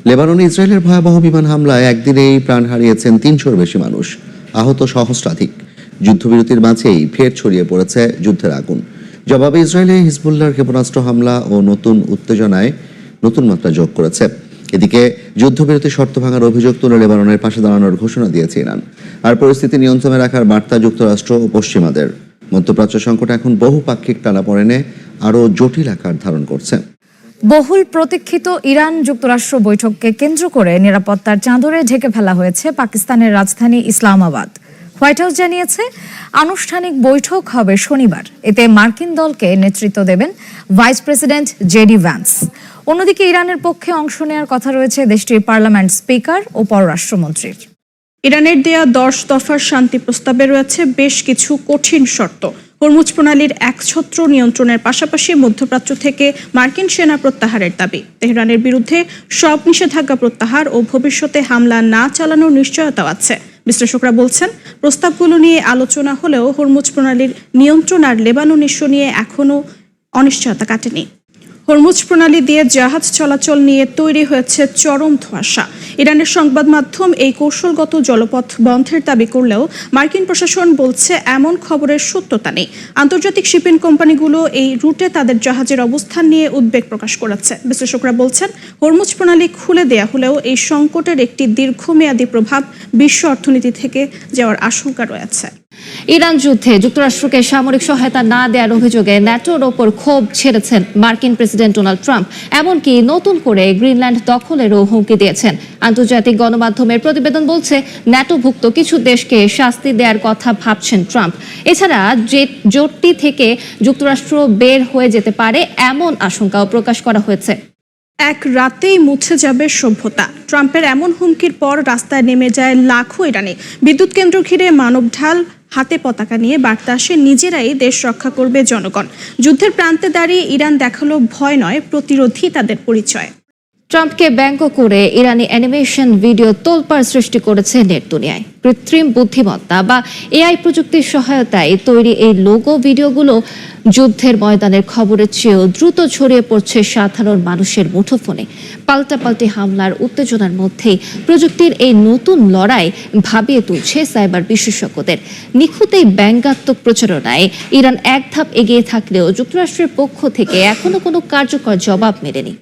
লেবাননে ইসরায়েলের ভয়াবহ বিমান হামলায় একদিনেই প্রাণ হারিয়েছেন ৩০০-র বেশি মানুষ, আহত সহস্রাধিক। যুদ্ধবিরতির মাঝেই ফের ছড়িয়ে পড়েছে যুদ্ধের আগুন। জবাবে ইসরায়েলে হিজবুল্লাহর ক্ষেপণাস্ত্র হামলা ও নতুন উত্তেজনায় নতুন মাত্রা যোগ করেছে। এদিকে যুদ্ধবিরতির শর্ত ভাঙার অভিযোগ তুলে লেবাননের পাশে দাঁড়ানোর ঘোষণা দিয়েছে ইরান। আর পরিস্থিতি নিয়ন্ত্রণে রাখার বার্তা যুক্তরাষ্ট্র ও পশ্চিমাদের। মধ্যপ্রাচ্য সংকট এখন বহুপাক্ষিক টানাপোড়েনে আরও জটিল আকার ধারণ করছে। বহুল প্রতীক্ষিত ইরান যুক্তরাষ্ট্র বৈঠককে কেন্দ্র করে নিরাপত্তার চাদরে ঢেকে ফেলা হয়েছে পাকিস্তানের রাজধানী ইসলামাবাদ। হোয়াইট হাউস জানিয়েছে আনুষ্ঠানিক বৈঠক হবে শনিবার। এতে মার্কিন দলকে নেতৃত্ব দেবেন ভাইস প্রেসিডেন্ট জেডি ভ্যান্স। অন্যদিকে ইরানের পক্ষে অংশ নেওয়ার কথা রয়েছে দেশটির পার্লামেন্ট স্পিকার ও পররাষ্ট্রমন্ত্রীর। ইরানের দেয়া 10 দফার শান্তি প্রস্তাবে রয়েছে বেশ কিছু কঠিন শর্ত। হরমুজ প্রণালীর একছত্র নিয়ন্ত্রণের পাশাপাশি মধ্যপ্রাচ্য থেকে মার্কিন সেনা প্রত্যাহারের দাবি, তেহরানের বিরুদ্ধে সব নিষেধাজ্ঞা প্রত্যাহার ও ভবিষ্যতে হামলা না চালানোর নিশ্চয়তাও আছে। বিশ্লেষকরা বলছেন, প্রস্তাবগুলো নিয়ে আলোচনা হলেও হরমুজ প্রণালীর নিয়ন্ত্রণ আর লেবানন ইস্যু নিয়ে এখনও অনিশ্চয়তা কাটেনি। হরমুজ প্রণালী দিয়ে জাহাজ চলাচল নিয়ে তৈরি হয়েছে চরম ধোঁয়াশা। ইরানের সংবাদ মাধ্যম এই কৌশলগত জলপথ বন্ধের দাবি করলেও মার্কিন প্রশাসন বলছে এমন খবরের সত্যতা নেই। আন্তর্জাতিক শিপিং কোম্পানিগুলো এই রুটে তাদের জাহাজের অবস্থান নিয়ে উদ্বেগ প্রকাশ করেছে। বিশ্লেষকরা বলছেন, হরমুজ প্রণালী খুলে দেয়া হলেও এই সংকটের একটি দীর্ঘমেয়াদী প্রভাব বিশ্ব অর্থনীতি থেকে যাওয়ার আশঙ্কা রয়েছে। ইরান যুদ্ধে যুক্তরাষ্ট্রকে সামরিক সহায়তা না দেওয়ার অভিযোগে ন্যাটোর ওপর ক্ষোভ ছেড়েছেন মার্কিন প্রেসিডেন্ট ডোনাল্ড ট্রাম্প। এমনকি নতুন করে গ্রিনল্যান্ড দখলেরও হুমকি দিয়েছেন। আন্তর্জাতিক গণমাধ্যমের প্রতিবেদন বলছে, ন্যাটোভুক্ত কিছু দেশকে শাস্তি দেওয়ার কথা ভাবছেন ট্রাম্প। এছাড়া জোটটি থেকে যুক্তরাষ্ট্র বের হয়ে যেতে পারে এমন আশঙ্কাও প্রকাশ করা হয়েছে। এক রাতেই মুছে যাবে সভ্যতা। ট্রাম্পের এমন হুমকির পর রাস্তায় নেমে যায় লাখো ইরানি। বিদ্যুৎ কেন্দ্র ঘিরে মানব ঢাল, হাতে পতাকা নিয়ে বার্তা আসে নিজেরাই দেশ রক্ষা করবে জনগণ। যুদ্ধের প্রান্তে দাঁড়িয়ে ইরান দেখালো ভয় নয়, প্রতিরোধী তাদের পরিচয়। ট্রাম্পকে ব্যঙ্গ করে ইরানি অ্যানিমেশন ভিডিও তোলপাড় সৃষ্টি করেছে নেট দুনিয়ায়। কৃত্রিম বুদ্ধিমত্তা বা এআই প্রযুক্তির সহায়তায় তৈরি এই লোগো ভিডিওগুলো যুদ্ধের ময়দানের খবরের চেয়েও দ্রুত ছড়িয়ে পড়ছে সাধারণ মানুষের মুঠোফোনে। পাল্টাপাল্টি হামলার উত্তেজনার মধ্যেই প্রযুক্তির এই নতুন লড়াই ভাবিয়ে তুলছে সাইবার বিশেষজ্ঞদের। নিখুঁত এই ব্যঙ্গাত্মক প্রচারণায় ইরান এক ধাপ এগিয়ে থাকলেও যুক্তরাষ্ট্রের পক্ষ থেকে এখনো কোনো কার্যকর জবাব মেলেনি।